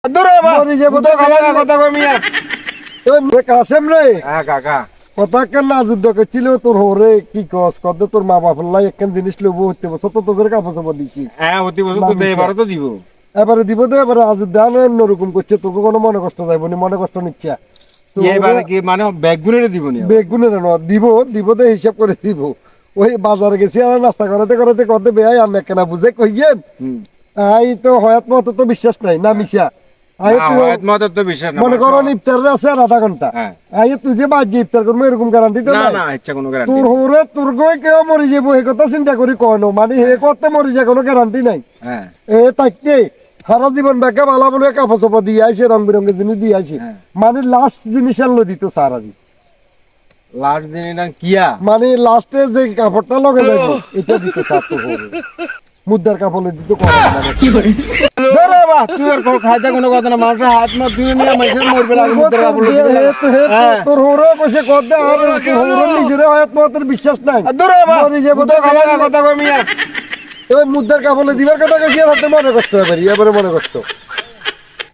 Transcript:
দূরে বা মরি যাবো তো কাকা কথা কই মিয়া ওই কাসেম রে হ্যাঁ কাকা কথা কেন না যুদ্ধ করছিল তোর হরে কি কস কত তোর মা বাপ লাই একখান জিনিস লবো হইতে বছর তো তোকে কাপড় চাপড় দিছি হ্যাঁ অতি বছর তো এবারে তো দিব এবারে দিব তো এবারে আজ দান অন্যরকম করছে তোকে কোনো মনে কষ্ট যাইব নি মনে কষ্ট নিচ্ছে এবারে কি মানে ব্যাগগুলো দিব নি বেগুনে দিব দিব তো হিসাব করে দিব ওই বাজারে গেছি আর নাস্তা করাতে করাতে করতে বেয়াই আর কেনা বুঝে কইয়েন আই তো হয়াত মত তো বিশ্বাস নাই না মিশা আই তো তো বিশ্বাস না মনে করো ইফতার আছে আর আধা ঘন্টা হ্যাঁ আই তুই যে বাদ ইফতার করবো এরকম গ্যারান্টি তো না নাই না ইচ্ছা কোনো গ্যারান্টি তোর হরে তোর গই কেউ মরি যাবো এই কথা চিন্তা করি কনো মানে হে করতে মরি যায় কোনো গ্যারান্টি নাই হ্যাঁ এ তাইতে সারা জীবন ব্যাগে ভালো বলে কাপড় চোপড় দিয়ে আইছে রং বেরঙের জিনিস দিয়ে আইছে হ্যাঁ। মানে লাস্ট জিনিস আনলো দিত স্যার আজি লাস্ট দিন এটা কিয়া মানে লাস্টে যে কাপড়টা লগে যাইব এটা দিত স্যার তো হরে মুদ্রার কাপড় দিত ধরে বা তুই আর খাইতে কোনো কথা না মানুষের হাত মা দুই নিয়ে মানুষের মরবে লাগে মুদ্রা কাপড় তোর হরে কইছে কদে আর তোর হরে নিজের হায়াত মতের বিশ্বাস নাই দূরে বা মরি যাবো তো কাকা কথা কই মিয়া ওই মুদ্রার কাপড় দিবার কথা কইছি আর হাতে মনে কষ্ট হবে এবারে মনে কষ্ট